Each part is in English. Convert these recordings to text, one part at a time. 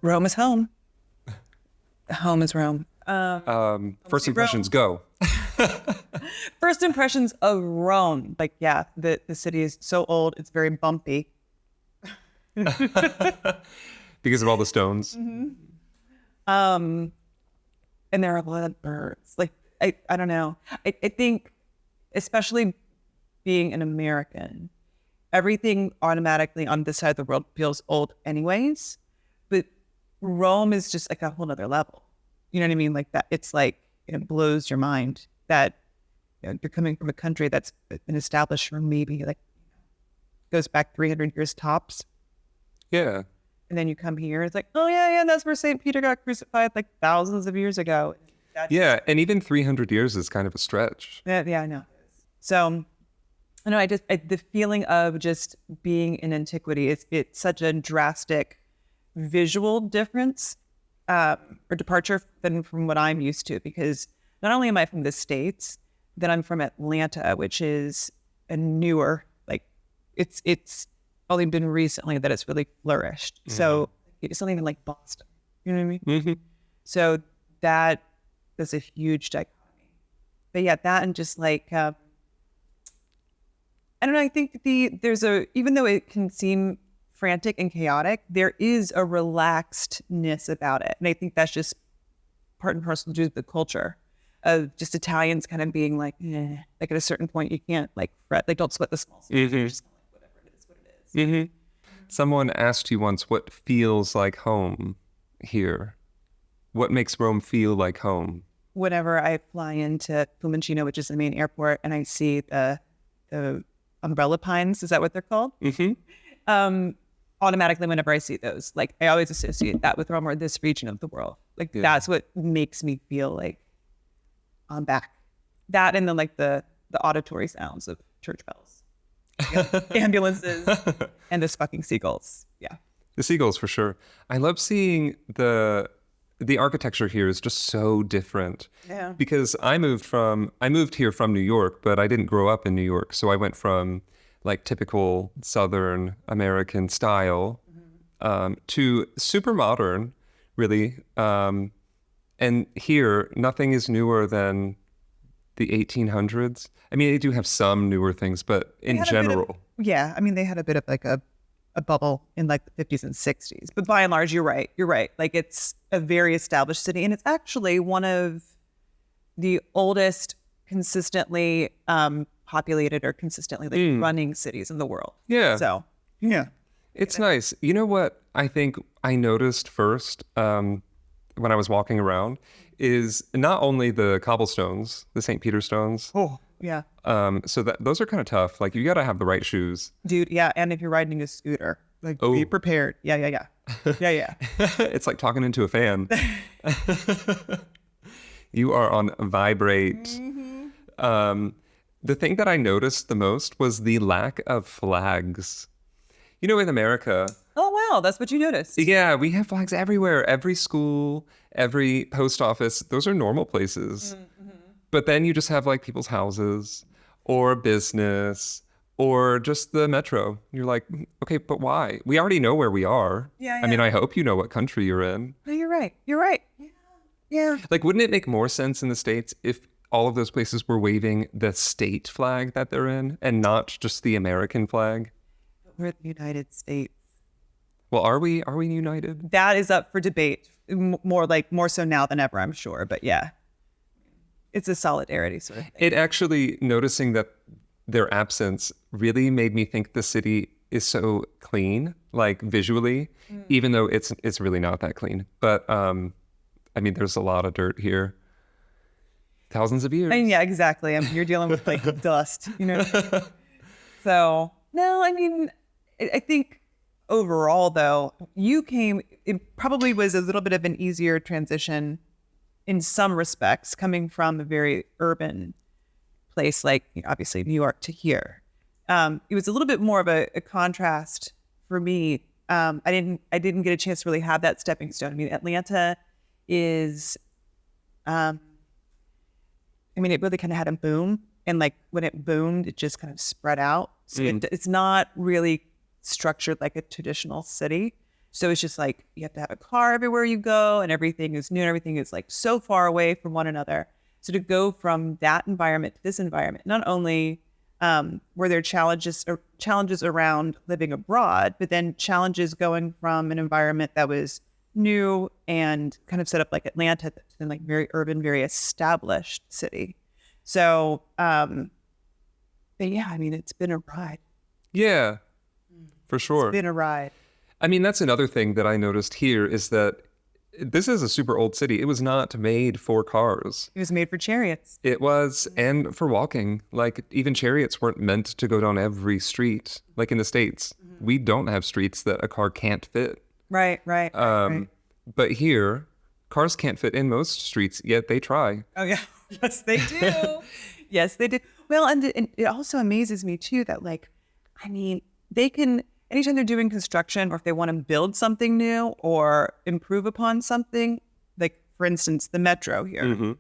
Rome is home. Home is Rome. First impressions, go. First impressions of Rome. Like, yeah, the city is so old. It's very bumpy. Because of all the stones. Mm-hmm. And there are a lot of birds. Like, I don't know. I think, especially being an American, everything automatically on this side of the world feels old anyways. But Rome is just like a whole nother level. You know what I mean? Like that, it's like, it blows your mind that you're coming from a country that's been established for maybe like, goes back 300 years tops. Yeah. And then you come here, it's like, oh yeah, that's where St. Peter got crucified like thousands of years ago. Yeah, and even 300 years is kind of a stretch. Yeah, I know. So, I know, the feeling of just being in antiquity, it's such a drastic visual difference or departure than from what I'm used to, because not only am I from the States, then I'm from Atlanta, which is a newer, like it's only been recently that it's really flourished. Mm-hmm. So it's not even like Boston, you know what I mean? Mm-hmm. So that's a huge dichotomy. But yeah, that and just like, I don't know, I think even though it can seem frantic and chaotic, there is a relaxedness about it. And I think that's just part and parcel to the culture of just Italians kind of being like, like at a certain point, you can't like fret, like don't sweat the small stuff. Mm-hmm. Just like, whatever it is, what it is. Mm-hmm. Someone asked you once what feels like home here. What makes Rome feel like home? Whenever I fly into Fiumicino, which is the main airport, and I see the umbrella pines, is that what they're called? Mm-hmm. Automatically, whenever I see those, like I always associate that with Rome or this region of the world. Like that's what makes me feel like I'm back. That and then like the auditory sounds of church bells, ambulances, and those fucking seagulls. Yeah, the seagulls for sure. I love seeing the architecture here is just so different. Yeah. Because I moved here from New York, but I didn't grow up in New York, so I went from like typical Southern American style to super modern, really. And here, nothing is newer than the 1800s. I mean, they do have some newer things, but in general. I mean, they had a bit of like a bubble in like the 50s and 60s. But by and large, you're right. Like it's a very established city. And it's actually one of the oldest consistently populated or consistently like running cities in the world. Yeah. So, yeah. It's nice. You know what I think I noticed first when I was walking around is not only the cobblestones, the St. Peter stones. Oh, yeah. So those are kind of tough. Like you got to have the right shoes. Dude, yeah. And if you're riding a scooter, like be prepared. Yeah. Yeah. It's like talking into a fan. You are on vibrate. Mm-hmm. The thing that I noticed the most was the lack of flags. You know, in America... Oh, wow. That's what you noticed. Yeah, we have flags everywhere. Every school, every post office. Those are normal places. Mm-hmm. But then you just have like people's houses or business or just the metro. You're like, okay, but why? We already know where we are. Yeah. I mean, I hope you know what country you're in. No, you're right. Yeah. Like, wouldn't it make more sense in the States if all of those places were waving the state flag that they're in and not just the American flag? We're the United States. Well, are we united? That is up for debate. More so now than ever, I'm sure. But yeah, it's a solidarity sort of thing. It actually, noticing that their absence really made me think the city is so clean, like visually, even though it's really not that clean. But I mean, there's a lot of dirt here. Thousands of years. And yeah, exactly. You're dealing with like dust, you know? So, no, I mean, I think overall, though, it probably was a little bit of an easier transition in some respects, coming from a very urban place like obviously New York to here. It was a little bit more of a contrast for me. I didn't get a chance to really have that stepping stone. I mean, Atlanta is, it really kind of had a boom, and like when it boomed, it just kind of spread out. So it's not really structured like a traditional city. So it's just like you have to have a car everywhere you go, and everything is new, and everything is like so far away from one another. So to go from that environment to this environment, not only were there challenges around living abroad, but then challenges going from an environment that was new and kind of set up like Atlanta, and like very urban, very established city. So, but yeah, I mean, it's been a ride. Yeah, for sure. It's been a ride. I mean, that's another thing that I noticed here is that this is a super old city. It was not made for cars. It was made for chariots. It was, and for walking. Like, even chariots weren't meant to go down every street. Like in the States, we don't have streets that a car can't fit. Right. Right. But here, cars can't fit in most streets, yet they try. Oh, yeah. Yes, they do. Yes, they do. Well, and it also amazes me, too, that, like, I mean, they can, anytime they're doing construction or if they want to build something new or improve upon something, like, for instance, the metro here. Mm-hmm. My God.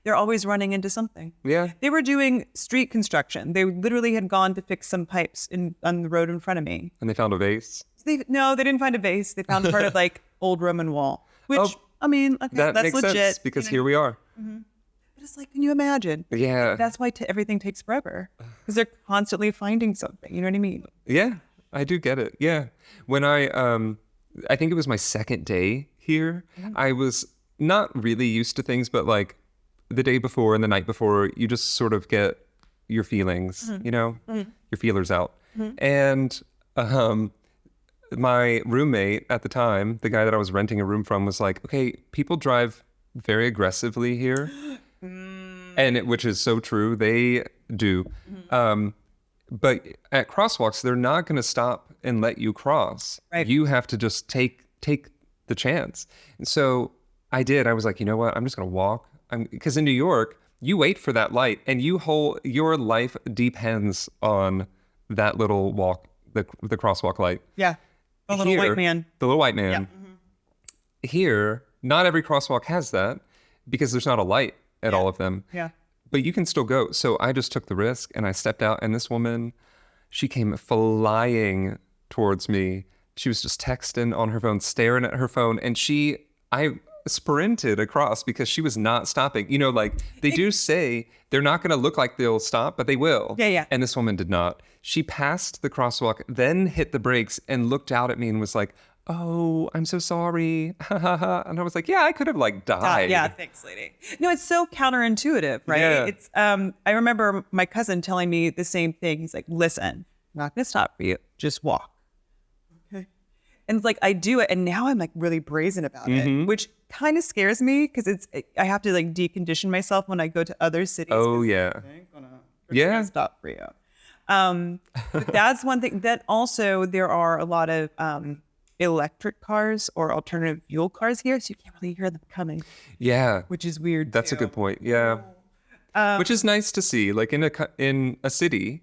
They're always running into something. Yeah. They were doing street construction. They literally had gone to fix some pipes on the road in front of me. And they found a vase. No, they didn't find a vase. They found part of like old Roman wall, which I mean, okay, that that's makes legit sense because here we are. But it's like, can you imagine? Yeah. That's why everything takes forever because they're constantly finding something. You know what I mean? Yeah, I do get it. Yeah. When I think it was my second day here, I was not really used to things, but like the day before and the night before, you just sort of get your feelings, you know, your feelers out. And my roommate at the time, the guy that I was renting a room from, was like, okay, people drive very aggressively here. Which is so true. They do. But at crosswalks, they're not going to stop and let you cross. Right. You have to just take the chance. And so I did. I was like, you know what? I'm just going to walk. Because in New York, you wait for that light and your life depends on that little walk, the crosswalk light. Yeah. The little white man. The little white man. Yeah. Here, not every crosswalk has that because there's not a light at all of them. Yeah. But you can still go. So I just took the risk and I stepped out, and this woman, she came flying towards me. She was just texting on her phone, staring at her phone, and I sprinted across because she was not stopping. You know, like they do say they're not going to look like they'll stop, but they will. Yeah. And this woman did not. She passed the crosswalk, then hit the brakes and looked out at me and was like, "Oh, I'm so sorry." And I was like, yeah, I could have like died. Yeah, thanks, lady. No, it's so counterintuitive, right? Yeah. It's I remember my cousin telling me the same thing. He's like, listen, I'm not gonna stop for you. Just walk. Okay. And it's like I do it, and now I'm like really brazen about it, which kind of scares me because I have to like decondition myself when I go to other cities. Oh yeah. Gonna stop for you. But that's one thing. That also there are a lot of electric cars or alternative fuel cars here, so you can't really hear them coming. Yeah. Which is weird. That's too. a good point. Yeah. Which is nice to see. Like in a city,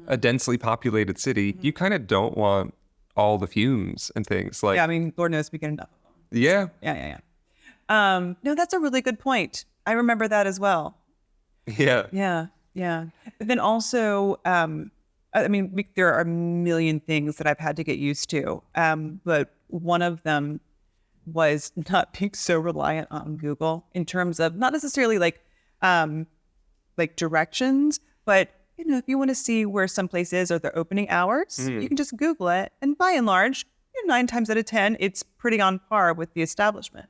a densely populated city, you kind of don't want all the fumes and things. Like Yeah, I mean, Lord knows we get enough of them. Yeah. Yeah. No, that's a really good point. I remember that as well. Yeah. Yeah. But then also, I mean, there are a million things that I've had to get used to. But one of them was not being so reliant on Google in terms of not necessarily like directions, but you know, if you want to see where some place is or their opening hours, you can just Google it. And by and large, 9 times out of 10, it's pretty on par with the establishment.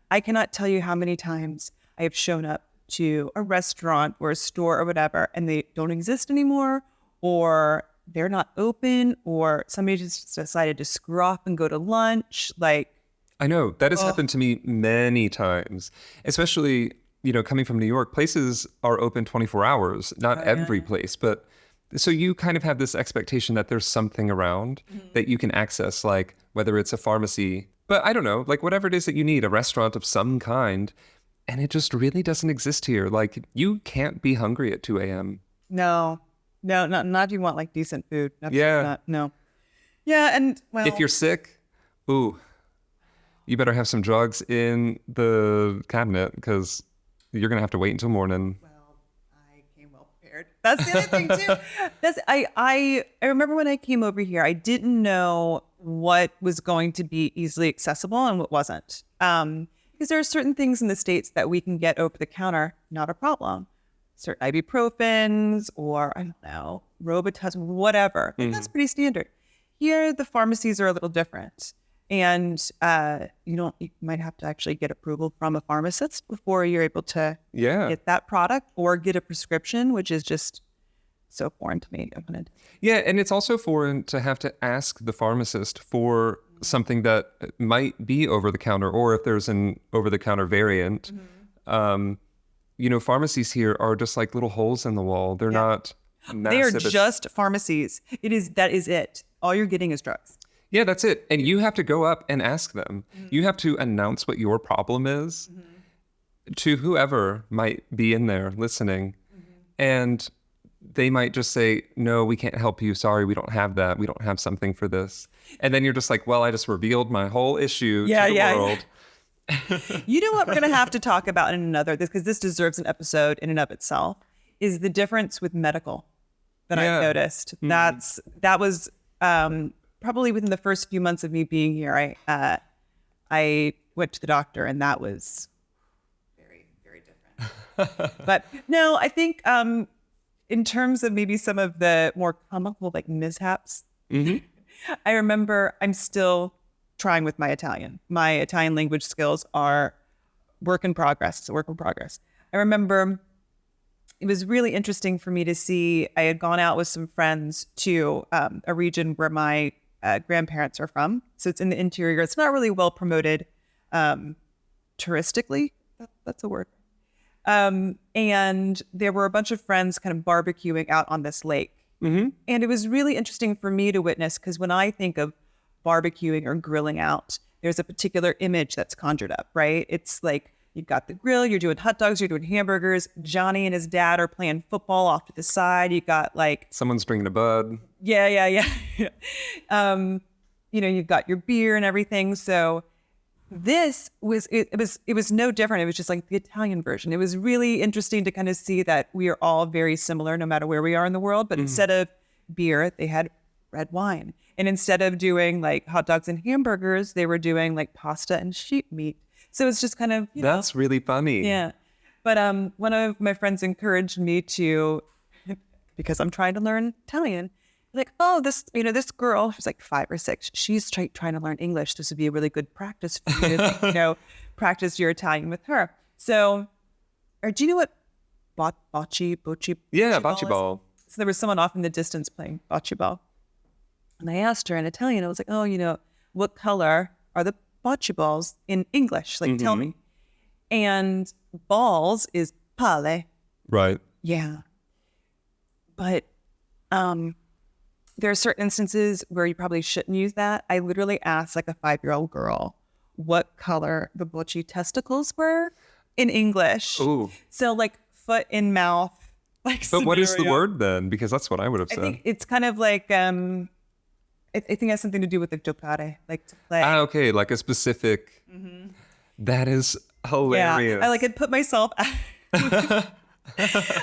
I cannot tell you how many times I have shown up to a restaurant or a store or whatever, and they don't exist anymore, or they're not open, or somebody just decided to screw off and go to lunch. Like, I know that has happened to me many times, especially, you know, coming from New York. Places are open 24 hours, not every place, but so you kind of have this expectation that there's something around that you can access, like whether it's a pharmacy, but I don't know, like whatever it is that you need, a restaurant of some kind. And it just really doesn't exist here. Like you can't be hungry at 2 a.m. No, not if you want like decent food. Absolutely Yeah. not. No. Yeah. And well, If you're sick, you better have some drugs in the cabinet because you're going to have to wait until morning. well, I came well prepared. That's the other thing too. I remember when I came over here, I didn't know what was going to be easily accessible and what wasn't. Because there are certain things in the States that we can get over the counter, not a problem. Certain ibuprofens or, I don't know, Robitussin, whatever. That's pretty standard. Here, the pharmacies are a little different. And you might have to actually get approval from a pharmacist before you're able to get that product or get a prescription, which is just so foreign to me. Yeah, and it's also foreign to have to ask the pharmacist for something that might be over the counter, or if there's an over the counter variant. Pharmacies here are just like little holes in the wall. They're not massive. They are just pharmacies. That is it. All you're getting is drugs. Yeah, that's it. And you have to go up and ask them. You have to announce what your problem is to whoever might be in there listening. And they might just say, no, we can't help you. Sorry, we don't have that. We don't have something for this. And then you're just like, well, I just revealed my whole issue to the world. You know what we're going to have to talk about in another, because this deserves an episode in and of itself, is the difference with medical that I noticed. That was probably within the first few months of me being here. I went to the doctor, and that was very, very different. But no, I think in terms of maybe some of the more comical mishaps, I remember I'm still trying with my Italian. My Italian language skills are work in progress. It's a work in progress. I remember it was really interesting for me to see, I had gone out with some friends to a region where my grandparents are from. So it's in the interior. It's not really well promoted touristically. That's a word. And there were a bunch of friends kind of barbecuing out on this lake. And it was really interesting for me to witness, because when I think of barbecuing or grilling out, there's a particular image that's conjured up, right? It's like you've got the grill, you're doing hot dogs, you're doing hamburgers. Johnny and his dad are playing football off to the side. You got someone's drinking a bud. Yeah. You've got your beer and everything. So this was it was no different. It was just like the Italian version. It was really interesting to kind of see that we are all very similar no matter where we are in the world. But instead of beer, they had red wine. And instead of doing hot dogs and hamburgers, they were doing pasta and sheep meat. So it's just kind of, that's really funny. Yeah. But one of my friends encouraged me to, because I'm trying to learn Italian, this girl, she's 5 or 6, she's trying to learn English. This would be a really good practice for you to, practice your Italian with her. So, do you know what bocce ball? So there was someone off in the distance playing bocce ball. And I asked her in Italian, I was like, what color are the bocce balls in English? Tell me. And balls is palle. Right. Yeah. But there are certain instances where you probably shouldn't use that. I literally asked a 5-year-old girl what color the bocce testicles were in English. Ooh. So foot in mouth. But what is the word then? Because that's what I would have said. I think it's kind of I think it has something to do with the giocare, to play. Ah, okay, a specific. That is hilarious. Yeah, I had put myself. I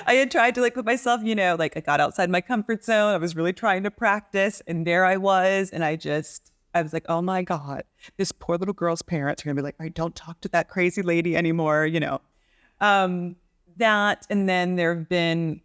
had tried to put myself, I got outside my comfort zone. I was really trying to practice, and there I was, and I was like, oh my God, this poor little girl's parents are gonna be like, all right, don't talk to that crazy lady anymore, That, and then there have been,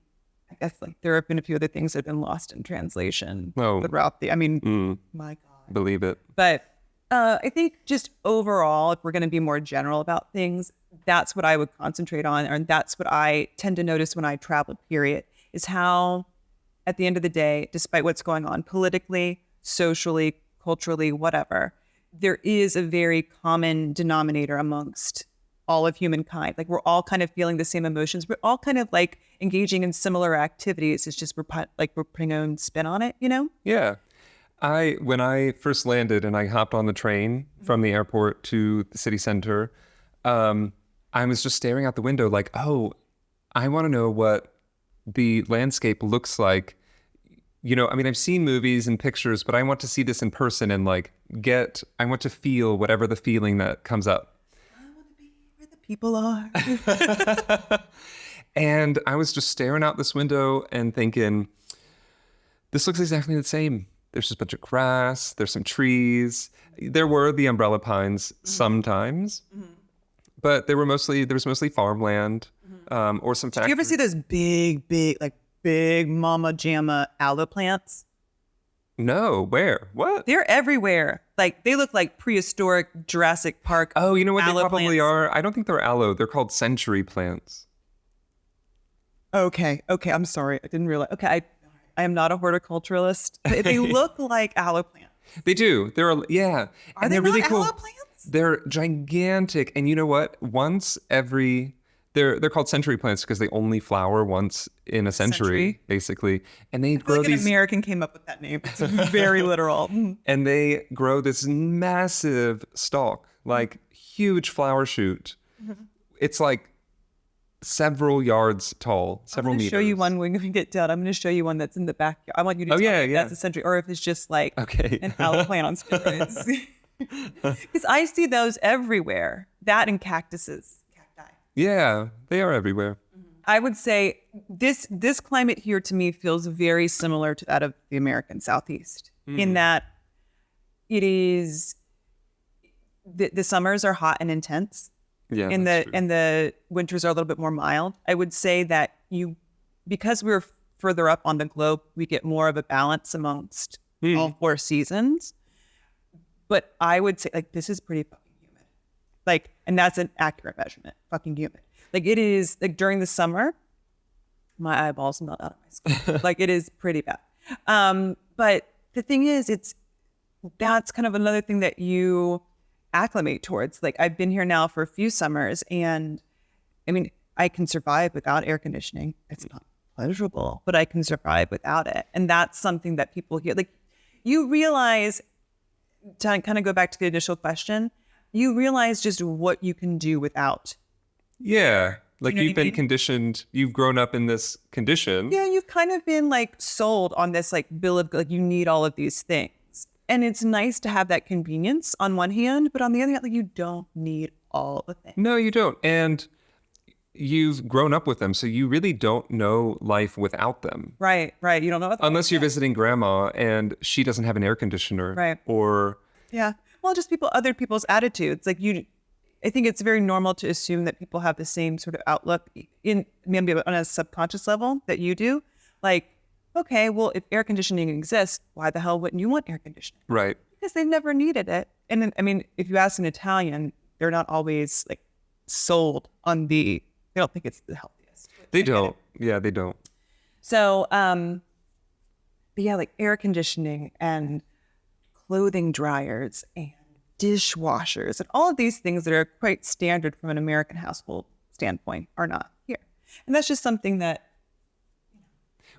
I guess there have been a few other things that have been lost in translation throughout my God. Believe it. But I think just overall, if we're going to be more general about things, that's what I would concentrate on. And that's what I tend to notice when I travel, period, is how at the end of the day, despite what's going on politically, socially, culturally, whatever, there is a very common denominator amongst all of humankind. We're all kind of feeling the same emotions. We're all kind of engaging in similar activities. It's just we're putting our own spin on it, Yeah. When I first landed and I hopped on the train from the airport to the city center, I was just staring out the window I want to know what the landscape looks like. I've seen movies and pictures, but I want to see this in person and I want to feel whatever the feeling that comes up. People are. And I was just staring out this window and thinking, this looks exactly the same There's just a bunch of grass. There's some trees. There were the umbrella pines sometimes, but there was mostly farmland or some factories. Do you ever see those big mama jamma aloe plants? No, where? What? They're everywhere. Like they look like prehistoric Jurassic Park. Oh, you know what they aloe probably plants. are? I don't think they're aloe. They're called century plants. Okay, I'm sorry. I didn't realize. Okay, I am not a horticulturalist. They look like aloe plants. They do. Are and they they're really not cool. aloe plants? They're gigantic. And you know what? They're called century plants because they only flower once in a century, basically. And they I feel grow like an these American came up with that name. It's very literal. and they grow this massive stalk, like huge flower shoot. It's like several yards tall, several I'm meters. going to show you one when we get done. I'm going to show you one that's in the backyard. I want you to tell me if that's a century or if it's just like an aloe plant on steroids. Because I see those everywhere. That and cactuses. Cacti. Yeah, they are everywhere. I would say this climate here to me feels very similar to that of the American Southeast in that it is the summers are hot and intense. Yeah, and that's true. the winters are a little bit more mild. I would say that because we're further up on the globe, we get more of a balance amongst all 4 seasons. But I would say like this is pretty fucking humid. Like, and that's an accurate measurement. Fucking humid. Like it is like during the summer, my eyeballs melt out of my skin. Like it is pretty bad. But the thing is, that's kind of another thing that you acclimate towards. Like I've been here now for a few summers and I mean, I can survive without air conditioning. It's not pleasurable, but I can survive without it. And that's something that people hear. Like you realize, to kind of go back to the initial question, you realize just what you can do without. Yeah. Like You know you've what I been mean? conditioned, you've grown up in this condition. Yeah, you've kind of been like sold on this like bill of like you need all of these things. And it's nice to have that convenience on one hand, but on the other hand, like you don't need all the things. No, you don't. And you've grown up with them, so you really don't know life without them. Right. You don't know what Unless you're visiting grandma and she doesn't have an air conditioner. Right. Or Yeah. Well, just other people's attitudes. Like I think it's very normal to assume that people have the same sort of outlook maybe on a subconscious level that you do. Like, okay, well, if air conditioning exists, why the hell wouldn't you want air conditioning? right. Because they've never needed it. And then, I mean, if you ask an Italian, they're not always like sold on they don't think it's the healthiest. They don't. Yeah, they don't. So, but yeah, like air conditioning and clothing dryers and dishwashers and all of these things that are quite standard from an American household standpoint are not here. And that's just something that.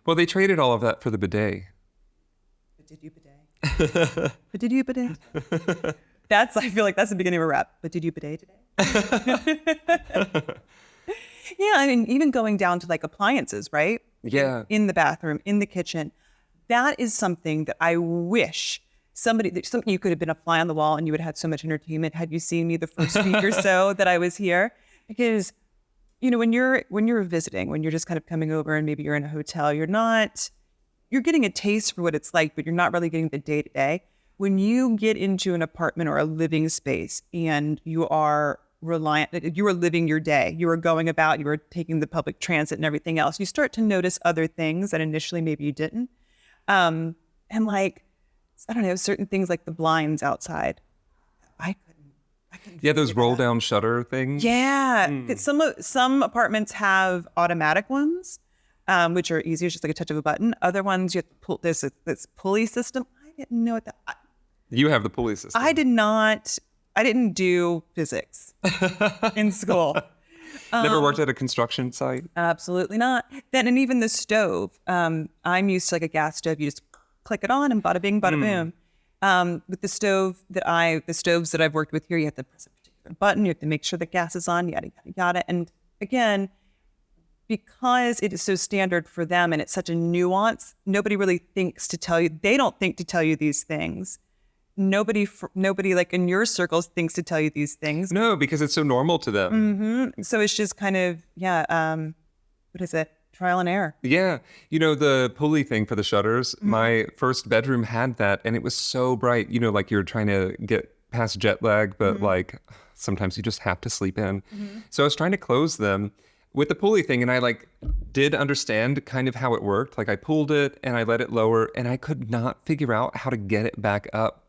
Well, they traded all of that for the bidet. But did you bidet? But did you bidet? I feel like that's the beginning of a rap. But did you bidet today? Yeah, I mean, even going down to like appliances, right? Yeah. In the bathroom, in the kitchen. That is something that I wish something you could have been a fly on the wall and you would have had so much entertainment had you seen me the first week or so that I was here. Because, you know, when you're visiting, when you're just kind of coming over and maybe you're in a hotel, you're getting a taste for what it's like, but you're not really getting the day-to-day. When you get into an apartment or a living space and you are living your day, you are going about, you are taking the public transit and everything else, you start to notice other things that initially maybe you didn't. And like, I don't know, certain things like the blinds outside. I couldn't Yeah, those figure roll that out. down shutter things. Yeah. Some apartments have automatic ones, which are easier, just like a touch of a button. Other ones, you have to pull this pulley system. I didn't know what that. You have the pulley system. I didn't do physics in school. Never worked at a construction site. Absolutely not. And even the stove. I'm used to like a gas stove. You just click it on and bada bing, bada boom. With the stoves that I've worked with here, you have to press a particular button. You have to make sure the gas is on, yada, yada, yada. And again, because it is so standard for them and it's such a nuance, nobody really thinks to tell you. They don't think to tell you these things. Nobody like in your circles thinks to tell you these things. No, because it's so normal to them. So it's just kind of, what is it? trial and error. Yeah. You know, the pulley thing for the shutters, my first bedroom had that, and it was so bright. You know, like you're trying to get past jet lag, but like sometimes you just have to sleep in. So I was trying to close them with the pulley thing, and I like did understand kind of how it worked. Like I pulled it and I let it lower, and I could not figure out how to get it back up.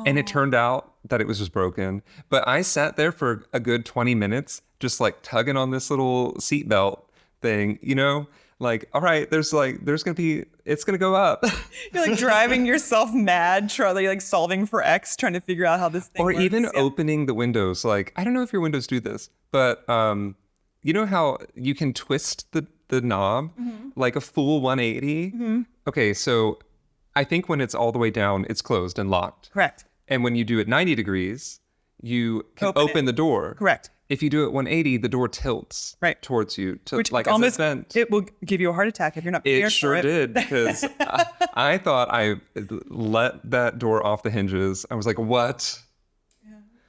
And it turned out that it was just broken. But I sat there for a good 20 minutes, just like tugging on this little seatbelt thing, you know? Like, all right, it's gonna go up. You're like driving yourself mad, trying like solving for X, trying to figure out how this thing Or works. even opening the windows. Like, I don't know if your windows do this, but you know how you can twist the knob like a full 180? Okay, so I think when it's all the way down, it's closed and locked. Correct. And when you do it 90 degrees, you can Open open the door. Correct. If you do it 180, the door tilts Right. towards you. Which like almost, as a vent. it will give you a heart attack if you're not prepared It sure for it. did, because I thought I let that door off the hinges. I was like, what?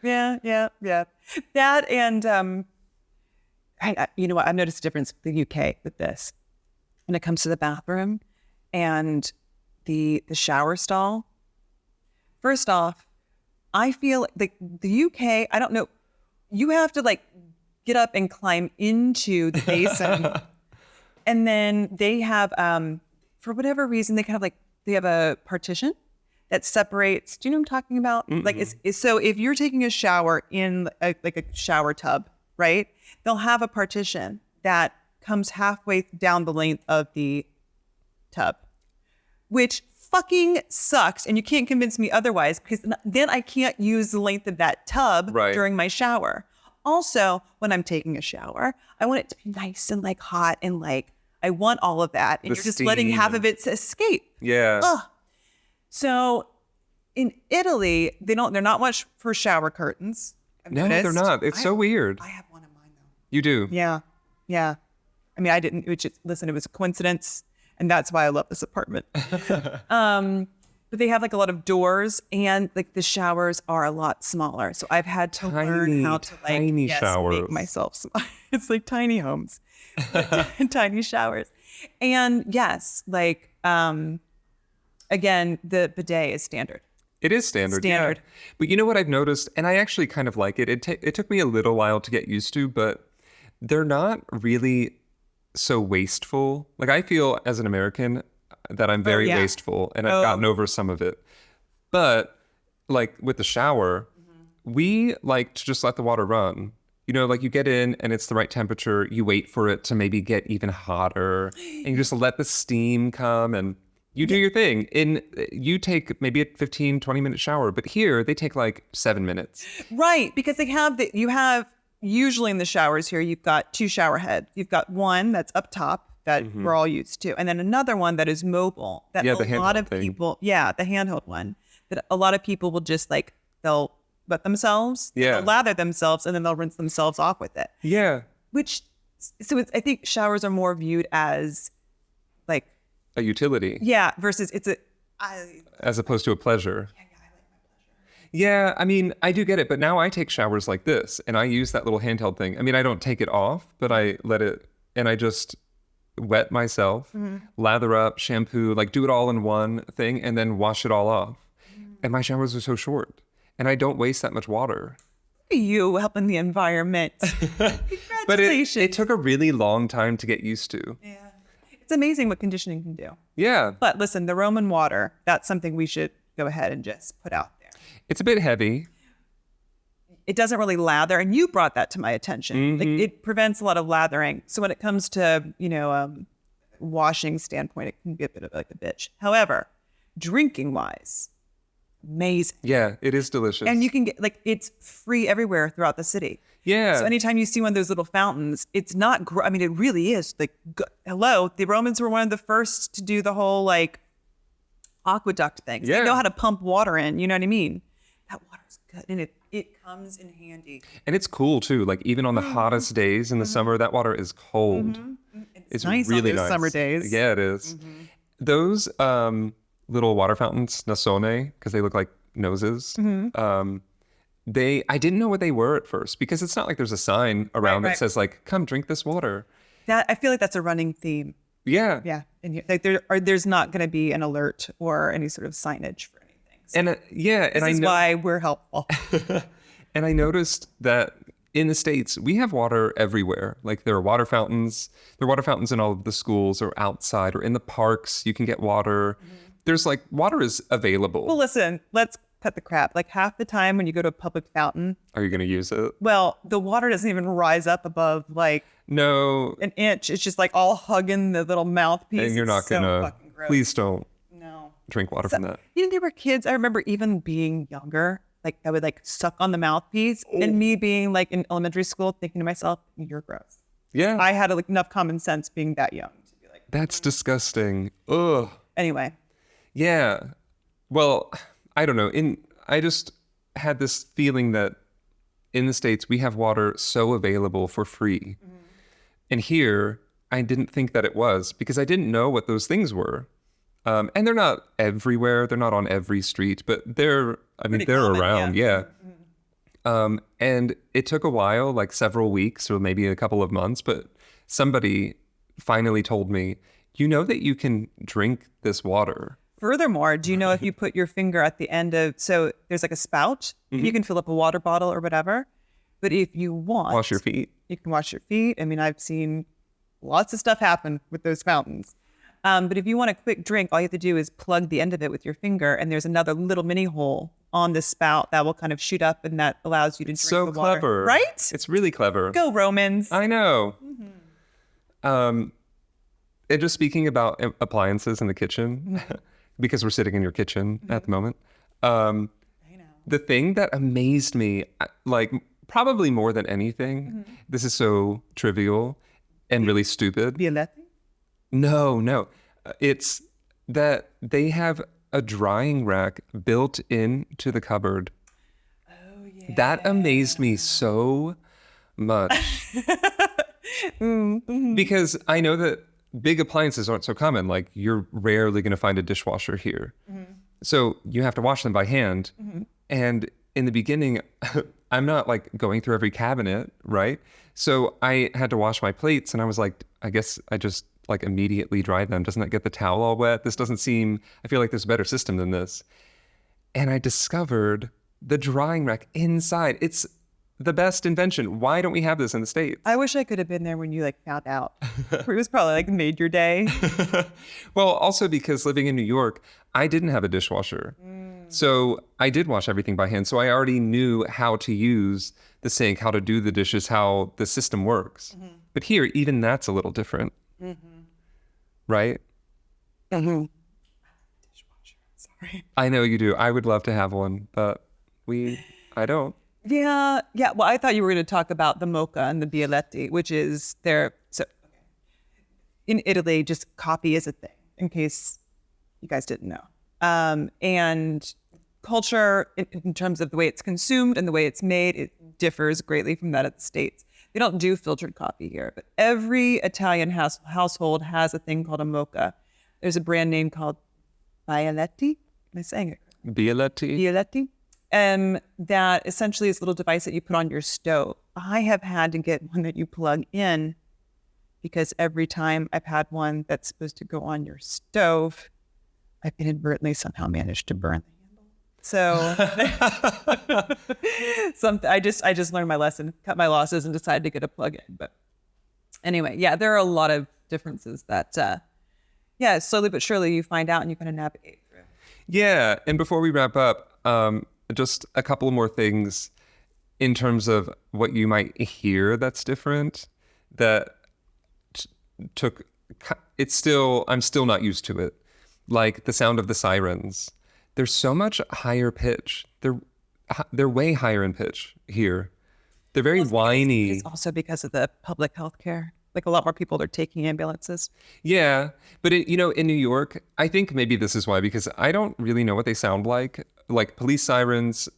Yeah. That and you know what? I've noticed a difference in the UK with this when it comes to the bathroom and the shower stall. First off, I feel like the UK, I don't know, you have to like get up and climb into the basin. And then they have, for whatever reason, they have a partition that separates. Do you know what I'm talking about? Like it's so if you're taking a shower in like a shower tub, right? They'll have a partition that comes halfway down the length of the tub, which fucking sucks. And you can't convince me otherwise, because then I can't use the length of that tub during my shower. Also, when I'm taking a shower, I want it to be nice and like hot and like I want all of that. And you're just letting half of it escape. Yeah. Ugh. So in Italy, they're not much for shower curtains. No, they're not. It's so weird. I have one of mine though. You do? Yeah. I mean, I didn't. Listen, it was a coincidence, and that's why I love this apartment. But they have like a lot of doors, and like the showers are a lot smaller. So I've had to learn how to like showers. make myself small. It's like tiny homes, tiny showers, and yes, like again, the bidet is standard. It is standard. Yeah. But you know what I've noticed, and I actually kind of like it. It took me a little while to get used to, but they're not really so wasteful. Like I feel as an American that I'm very wasteful, and I've gotten over some of it. But like with the shower, we like to just let the water run. You know, like you get in and it's the right temperature. You wait for it to maybe get even hotter, and you just let the steam come and you do your thing. You take maybe a 15, 20-minute shower, but here they take like 7 minutes. Right, because you have usually in the showers here, you've got two shower heads. You've got one that's up top that we're all used to, and then another one that is mobile. That the a lot of handheld people, the handheld one, that a lot of people will just like they'll wet themselves, they'll lather themselves, and then they'll rinse themselves off with it. Yeah. I think showers are more viewed as like a utility. Yeah, versus as opposed to a pleasure. Yeah, I mean, I do get it, but now I take showers like this, and I use that little handheld thing. I mean, I don't take it off, but I let it, and I just wet myself, lather up, shampoo, like do it all in one thing, and then wash it all off. And my showers are so short, and I don't waste that much water. You helping the environment. Congratulations. But it took a really long time to get used to. Yeah. It's amazing what conditioning can do. Yeah. But listen, the Roman water, that's something we should go ahead and just put out there. It's a bit heavy. It doesn't really lather. And you brought that to my attention. Like it prevents a lot of lathering. So when it comes to, washing standpoint, it can be a bit of like a bitch. However, drinking wise, amazing. Yeah, it is delicious. And you can get it's free everywhere throughout the city. Yeah. So anytime you see one of those little fountains, it's not, I mean, it really is like, hello, the Romans were one of the first to do the whole like aqueduct thing. Yeah. They know how to pump water in, you know what I mean? That water is good. And it comes in handy. And it's cool too. Like even on the hottest days in the summer, that water is cold. It's nice really on those summer days. Yeah, it is. Those little water fountains, nasone, because they look like noses. I didn't know what they were at first, because it's not like there's a sign around that says like, come drink this water. That I feel like that's a running theme. Yeah. Yeah. And like there's not going to be an alert or any sort of signage for anything. So And this is why we're helpful. And I noticed that in the States, we have water everywhere. Like there are water fountains. There are water fountains in all of the schools or outside or in the parks. You can get water. There's like water is available. Well, listen, let's cut the crap. Like half the time when you go to a public fountain, Are you going to use it? well, the water doesn't even rise up above like No. an inch. It's just like all hugging the little mouthpiece. And you're not It's so going to, fucking gross. please don't No. drink water from that. You know, there were kids, I remember even being younger, like I would like suck on the mouthpiece and me being like in elementary school thinking to myself, you're gross. Yeah. I had like enough common sense being that young to be like, That's disgusting. Ugh. anyway. Yeah. Well, I don't know. I just had this feeling that in the States we have water so available for free. And here I didn't think that it was because I didn't know what those things were. And they're not everywhere. They're not on every street, but they're Pretty they're common, around. Yeah. And it took a while, like several weeks or maybe a couple of months, but somebody finally told me, you know that you can drink this water. Furthermore, do you know if you put your finger at the end of, so there's like a spout, you can fill up a water bottle or whatever. But if you want, Wash your feet. you can wash your feet. I mean, I've seen lots of stuff happen with those fountains. But if you want a quick drink, all you have to do is plug the end of it with your finger, and there's another little mini hole on the spout that will kind of shoot up, and that allows you to drink So the water. clever. Right? It's really clever. Go Romans. I know. And just speaking about appliances in the kitchen, because we're sitting in your kitchen at the moment. I know. The thing that amazed me, like probably more than anything, this is so trivial and really stupid. Violette? No. It's that they have a drying rack built into the cupboard. Oh, yeah. That amazed me so much. Because I know that big appliances aren't so common. Like you're rarely going to find a dishwasher here. So you have to wash them by hand. And in the beginning, I'm not like going through every cabinet, right? So I had to wash my plates and I was like, I guess I just like immediately dry them. Doesn't that get the towel all wet? This doesn't seem, I feel like there's a better system than this. And I discovered the drying rack inside. It's the best invention. Why don't we have this in the States? I wish I could have been there when you like found out. It was probably like made your day. Well, also because living in New York, I didn't have a dishwasher. So I did wash everything by hand. So I already knew how to use the sink, how to do the dishes, how the system works. But here, even that's a little different. Right? Dishwasher. Sorry. I know you do. I would love to have one, but I don't. Yeah. Well, I thought you were going to talk about the mocha and the bialetti, which is so in Italy, just coffee is a thing, in case you guys didn't know. And culture, in terms of the way it's consumed and the way it's made, it differs greatly from that of the States. They don't do filtered coffee here, but every Italian household has a thing called a mocha. There's a brand name called Bialetti. Am I saying it correctly? Bialetti? Bialetti. That essentially is a little device that you put on your stove. I have had to get one that you plug in because every time I've had one that's supposed to go on your stove, I've inadvertently somehow managed to burn the handle. So I just learned my lesson, cut my losses, and decided to get a plug-in. But anyway, yeah, there are a lot of differences that, slowly but surely you find out and you kind of navigate through. Yeah. And before we wrap up, just a couple more things in terms of what you might hear that's different that I'm still not used to it. Like the sound of the sirens. They're so much higher pitch. They're way higher in pitch here. They're very whiny. It's also because of the public health care. Like a lot more people are taking ambulances. Yeah. But in New York, I think maybe this is why, because I don't really know what they sound like. Like police sirens,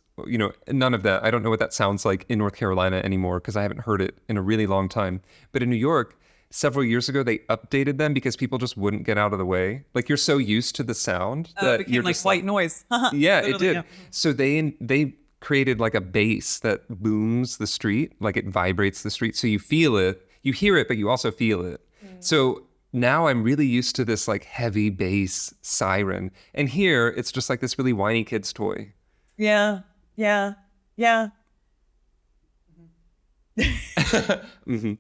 none of that. I don't know what that sounds like in North Carolina anymore because I haven't heard it in a really long time. But in New York, several years ago, they updated them because people just wouldn't get out of the way. Like you're so used to the sound that It became you're like just white noise. Yeah, it Literally, did. yeah. So they created like a bass that booms the street, like it vibrates the street. So you feel it. you hear it, but you also feel it. So now I'm really used to this like heavy bass siren. And here it's just like this really whiny kid's toy. Yeah. Yeah. Yeah. Mm-hmm.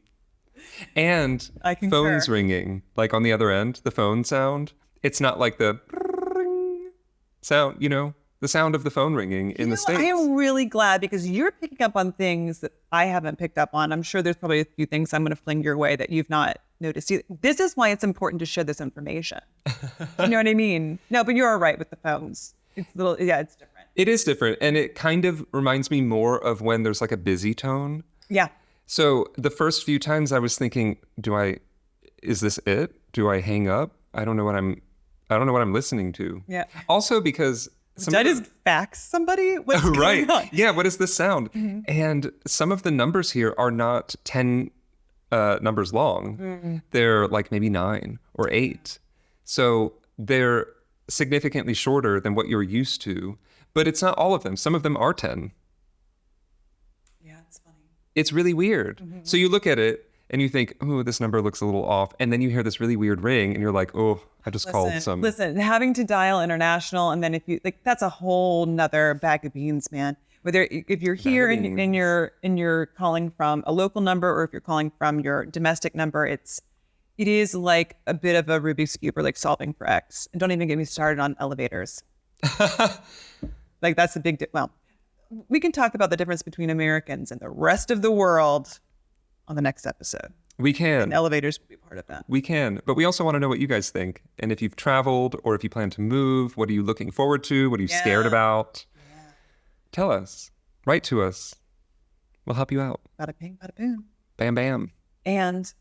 And I concur. phones ringing, like on the other end, the phone sound. It's not like the sound, the sound of the phone ringing in the States. I am really glad because you're picking up on things that I haven't picked up on. I'm sure there's probably a few things I'm going to fling your way that you've not noticed. This is why it's important to share this information. You know what I mean? No, but you're right with the phones. It's it's different. It is different. And it kind of reminds me more of when there's like a busy tone. Yeah. So the first few times I was thinking, is this it? Do I hang up? I don't know what I'm listening to. Yeah. Also because Did I just fax somebody? What's right. going on? Yeah. What is this sound? And some of the numbers here are not 10 numbers long. They're like maybe 9 or 8. So they're significantly shorter than what you're used to, but it's not all of them. Some of them are 10. Yeah, it's funny. It's really weird. So you look at it and you think, oh, this number looks a little off. And then you hear this really weird ring and you're like, oh, I just called some. Listen, having to dial international, and then if you that's a whole nother bag of beans, man. Whether if you're here and you're calling from a local number or if you're calling from your domestic number, it is like a bit of a Rubik's Cube or like solving for X. And don't even get me started on elevators. Like that's a big well, we can talk about the difference between Americans and the rest of the world on the next episode. We can. And elevators will be part of that. We can. But we also want to know what you guys think. And if you've traveled or if you plan to move, what are you looking forward to? What are you scared about? Yeah. Tell us. Write to us. We'll help you out. Bada ping, bada boom. Bam, bam. And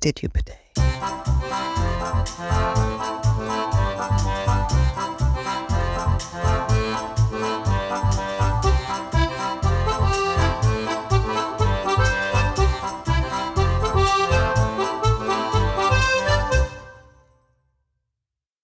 did you bidet?